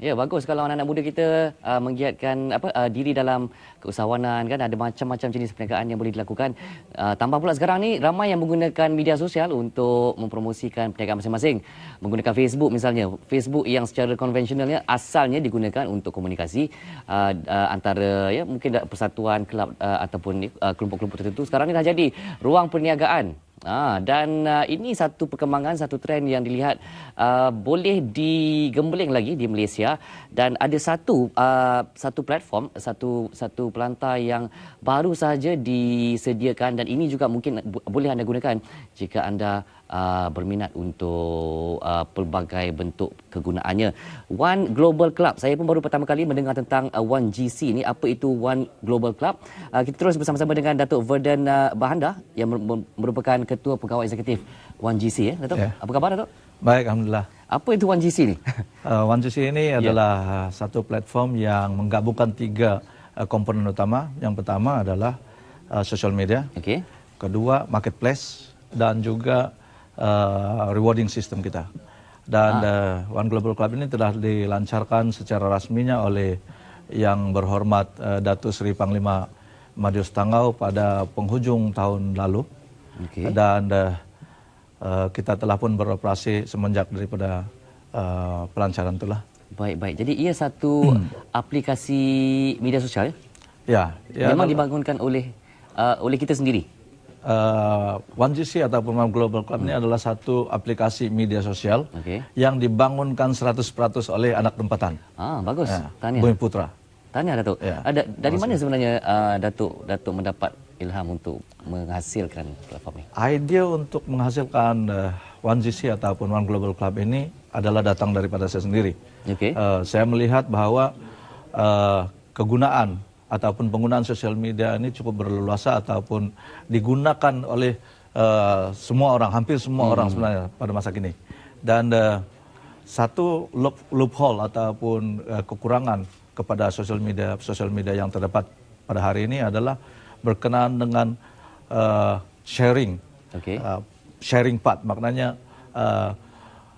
Ya, bagus kalau anak-anak muda kita menggiatkan diri dalam keusahawanan, kan ada macam-macam jenis perniagaan yang boleh dilakukan. Tambah pula sekarang ni ramai yang menggunakan media sosial untuk mempromosikan perniagaan masing-masing. Menggunakan Facebook misalnya. Facebook yang secara konvensionalnya asalnya digunakan untuk komunikasi antara ya mungkin persatuan kelab ataupun kelompok-kelompok tertentu. Sekarang ni dah jadi ruang perniagaan. Dan ini satu perkembangan, satu trend yang dilihat boleh digembeling lagi di Malaysia, dan ada satu platform, satu pelantar yang baru sahaja disediakan, dan ini juga mungkin boleh anda gunakan jika anda berminat untuk pelbagai bentuk kegunaannya. One Global Club. Saya pun baru pertama kali mendengar tentang One GC ni. Apa itu One Global Club? Kita terus bersama-sama dengan Datuk Verdan Bahanda yang merupakan Ketua Pegawai Eksekutif One GC. Datuk, apa khabar Datuk? Baik, Alhamdulillah. Apa itu One GC ni? One GC ini adalah satu platform yang menggabungkan 3 komponen utama. Yang pertama adalah social media. Kedua, marketplace, dan juga rewarding system kita. Dan One Global Club ini telah dilancarkan secara rasminya oleh yang berhormat Datuk Seri Panglima Madius Tangau pada penghujung tahun lalu. Dan kita telah pun beroperasi semenjak daripada pelancaran itulah. Baik. Jadi ia satu aplikasi media sosial ya? Ya. Memang dibangunkan oleh kita sendiri. One GC ataupun One Global Club ini adalah satu aplikasi media sosial yang dibangunkan 100% oleh anak tempatan. Bagus. Tahniah. Bumi Putra. Tahniah Datuk. Dari mana sebenarnya Datuk mendapat ilham untuk menghasilkan platform ini? Idea untuk menghasilkan One GC ataupun One Global Club ini adalah datang daripada saya sendiri. Saya melihat bahwa kegunaan ataupun penggunaan sosial media ini cukup berleluasa ataupun digunakan oleh semua orang, hampir semua orang sebenarnya pada masa kini. Dan satu loophole ataupun kekurangan kepada sosial media yang terdapat pada hari ini adalah berkenaan dengan sharing part. Maknanya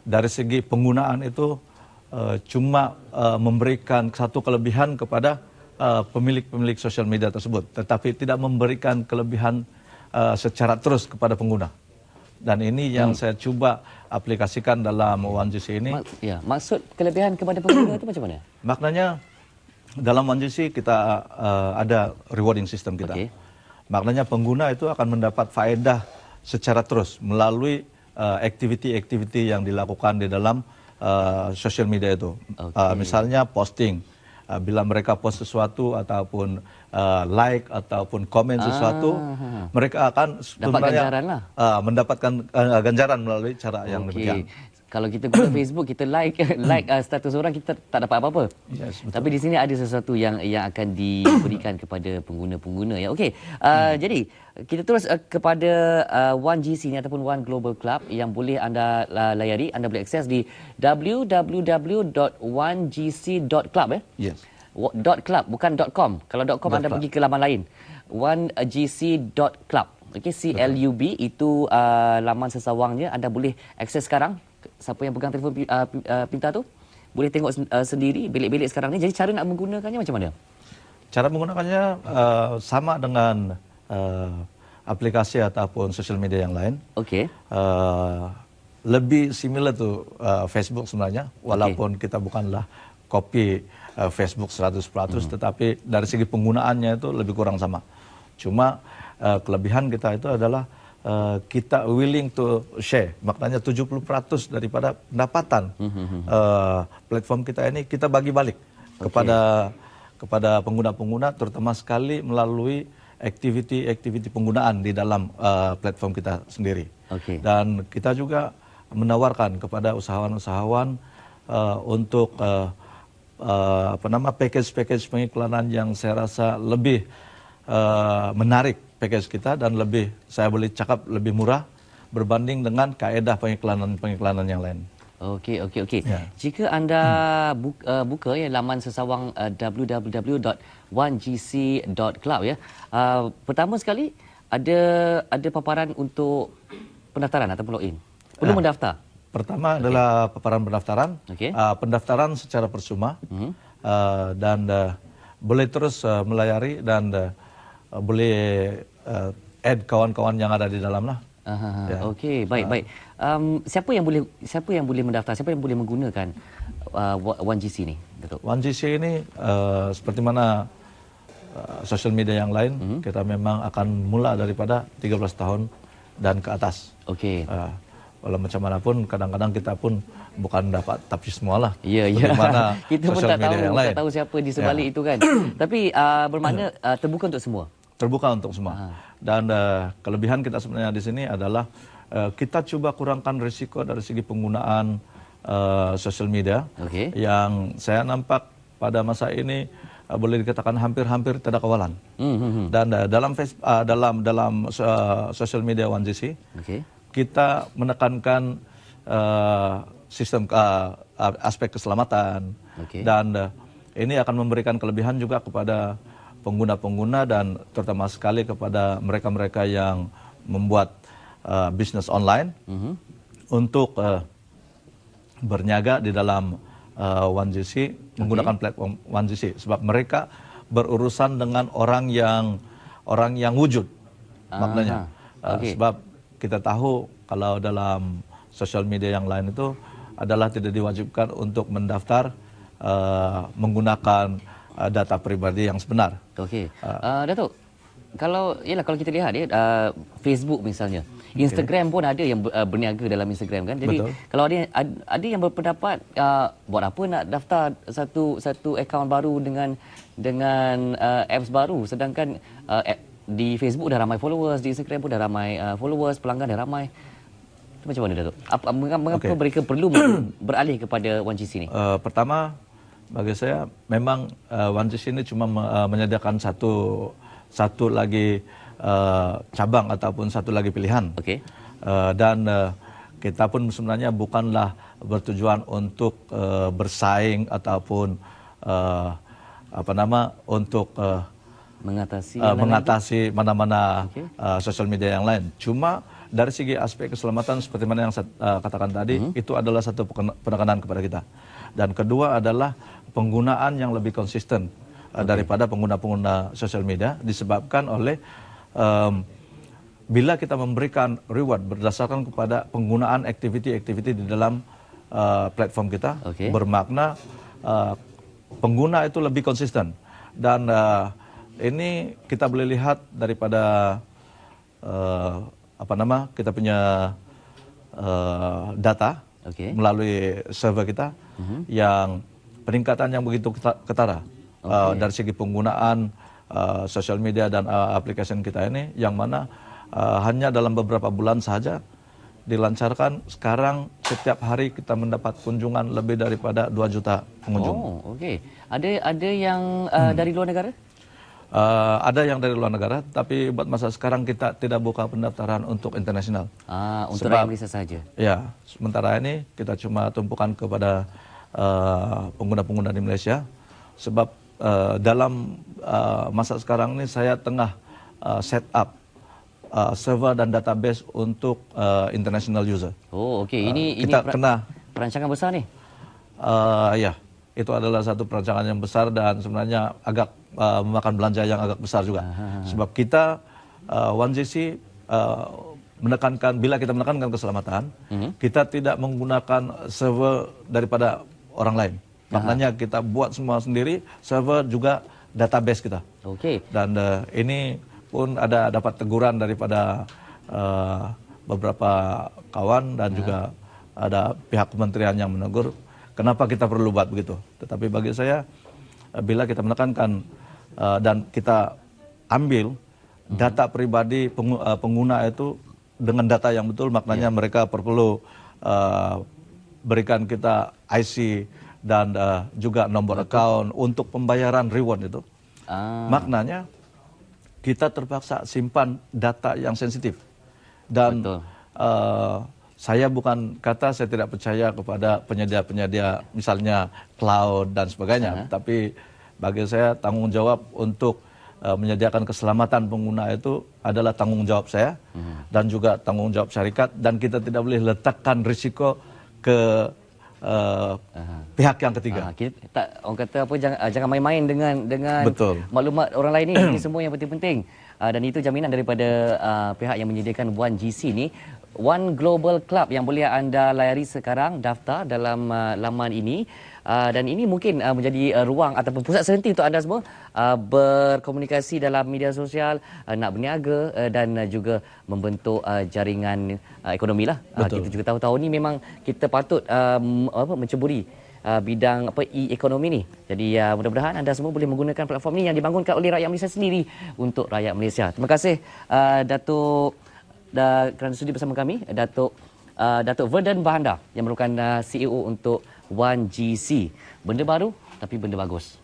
dari segi penggunaan itu cuma memberikan satu kelebihan kepada pemilik sosial media tersebut, tetapi tidak memberikan kelebihan secara terus kepada pengguna. Dan ini yang saya cuba aplikasikan dalam One GC ini. Maksud kelebihan kepada pengguna itu macam mana? Maknanya dalam One GC kita ada rewarding system kita. Maknanya pengguna itu akan mendapat faedah secara terus melalui aktiviti-aktiviti yang dilakukan di dalam sosial media itu. Misalnya posting. Bila mereka post sesuatu ataupun like ataupun komen sesuatu, mereka akan mendapatkan ganjaran melalui cara yang demikian. Kalau kita guna Facebook, kita like status orang, kita tak dapat apa-apa. Tapi di sini ada sesuatu yang akan diberikan kepada pengguna-pengguna. Jadi kita terus kepada One GC ni ataupun One Global Club yang boleh anda layari. Anda boleh akses di www.onegc.club. .club bukan .com. Kalau .com anda pergi ke laman lain. onegc.club. CLUB itu laman sesawangnya. Anda boleh akses sekarang. Siapa yang pegang telefon pintar tu boleh tengok sendiri bilik-bilik sekarang ni. Jadi cara nak menggunakannya macam mana? Cara menggunakannya sama dengan aplikasi ataupun social media yang lain. Lebih similar tu Facebook sebenarnya, walaupun kita bukanlah copy Facebook 100%, tetapi dari segi penggunaannya itu lebih kurang sama. Cuma kelebihan kita itu adalah kita willing to share. Maknanya 70% daripada pendapatan platform kita ini kita bagi balik kepada pengguna-pengguna, terutama sekali melalui aktiviti-aktiviti penggunaan di dalam platform kita sendiri. Dan kita juga menawarkan kepada usahawan-usahawan untuk package pengiklanan yang saya rasa lebih menarik package kita dan saya boleh cakap lebih murah berbanding dengan kaedah pengiklanan yang lain. Okey. Jika anda buka laman sesawang www.onegc.club pertama sekali ada paparan untuk pendaftaran ataupun login. Perlu mendaftar. Pertama adalah paparan pendaftaran. Okey. Pendaftaran secara percuma dan boleh terus melayari dan boleh add kawan-kawan yang ada di dalam lah. Ya. Okey, baik. Siapa yang boleh mendaftar? Siapa yang boleh menggunakan 1GC ni, Datuk? 1GC ini seperti mana social media yang lain, kita memang akan mula daripada 13 tahun dan ke atas. Okey. Walau macam mana pun, kadang-kadang kita pun bukan dapat tapi semualah. Ya. Bagaimana Kita pun sosial tak media tahu, yang lain. tak tahu siapa di sebalik itu kan. Tapi bermakna terbuka untuk semua. Terbuka untuk semua. Dan kelebihan kita sebenarnya di sini adalah kita coba kurangkan risiko dari segi penggunaan sosial media. Okey. Yang saya nampak pada masa ini boleh dikatakan hampir-hampir tidak kawalan. Dan dalam sosial media 1GC, kita menekankan sistem aspek keselamatan. Dan ini akan memberikan kelebihan juga kepada pengguna-pengguna dan terutama sekali kepada mereka-mereka yang membuat bisnis online untuk berniaga di dalam 1GC menggunakan platform 1GC, sebab mereka berurusan dengan orang yang wujud maknanya. Sebab kita tahu kalau dalam sosial media yang lain itu adalah tidak diwajibkan untuk mendaftar menggunakan data pribadi yang sebenar. Okey. Datuk, kalau kita lihat Facebook misalnya, Instagram pun ada yang berniaga dalam Instagram kan. Jadi kalau ada yang berpendapat buat apa nak daftar satu akaun baru dengan apps baru, sedangkan di Facebook dah ramai followers, di Instagram pun dah ramai followers, pelanggan dah ramai. Itu macam mana, Datuk? Mengapa mereka perlu beralih kepada 1GC ni? Pertama, bagi saya memang 1GC ini cuma menyediakan satu lagi cabang ataupun satu lagi pilihan. Dan kita pun sebenarnya bukanlah bertujuan untuk bersaing ataupun untuk mengatasi mana-mana sosial media yang lain. Cuma dari segi aspek keselamatan seperti mana yang saya katakan tadi, itu adalah satu penekanan kepada kita. Dan kedua adalah penggunaan yang lebih konsisten daripada pengguna-pengguna sosial media, disebabkan oleh bila kita memberikan reward berdasarkan kepada penggunaan aktiviti-aktiviti di dalam platform kita, bermakna pengguna itu lebih konsisten. Dan ini kita boleh lihat daripada kita punya data melalui server kita yang peningkatan yang begitu ketara dari segi penggunaan sosial media dan aplikasi kita ini, yang mana hanya dalam beberapa bulan saja dilancarkan. Sekarang setiap hari kita mendapat kunjungan lebih daripada 2 juta pengunjung. Ada yang dari luar negara? Ada yang dari luar negara, tapi buat masa sekarang kita tidak buka pendaftaran untuk internasional. Untuk rakyat Malaysia saja? Ya, sementara ini kita cuma tumpukan kepada pengguna-pengguna di Malaysia. Sebab dalam masa sekarang ini saya tengah set up server dan database untuk international user. Ini kita kena perancangan besar ni? Ya, itu adalah satu perancangan yang besar dan sebenarnya agak memakan belanja yang agak besar juga. Sebab kita 1GC menekankan, bila kita menekankan keselamatan, kita tidak menggunakan server daripada orang lain. Maknanya kita buat semua sendiri, server juga database kita. Dan ini pun ada dapat teguran daripada beberapa kawan dan juga ada pihak kementerian yang menegur kenapa kita perlu buat begitu. Tetapi bagi saya, bila kita menekankan dan kita ambil data pribadi pengguna itu dengan data yang betul, maknanya mereka perlu berikan kita IC dan juga nomor account untuk pembayaran reward itu. Maknanya kita terpaksa simpan data yang sensitif. Dan saya bukan kata saya tidak percaya kepada penyedia-penyedia misalnya cloud dan sebagainya, tapi bagi saya tanggung jawab untuk menyediakan keselamatan pengguna itu adalah tanggung jawab saya dan juga tanggung jawab syarikat, dan kita tidak boleh letakkan risiko ke pihak yang ketiga. Kita tak, orang kata apa, jangan main-main dengan Betul. maklumat orang lain ni. Ini semua yang penting-penting. Dan itu jaminan daripada pihak yang menyediakan One GC ni. One Global Club yang boleh anda layari sekarang, daftar dalam laman ini. Dan ini mungkin menjadi ruang ataupun pusat senti untuk anda semua berkomunikasi dalam media sosial, nak berniaga dan juga membentuk jaringan ekonomi lah. Kita juga tahu tahun ni memang kita patut menceburi bidang e-ekonomi ni. Jadi mudah-mudahan anda semua boleh menggunakan platform ni yang dibangunkan oleh rakyat Malaysia sendiri untuk rakyat Malaysia. Terima kasih Datuk kerana sudi bersama kami, Datuk Verdan Bahanda yang merupakan CEO untuk One GC. Benda baru tapi benda bagus.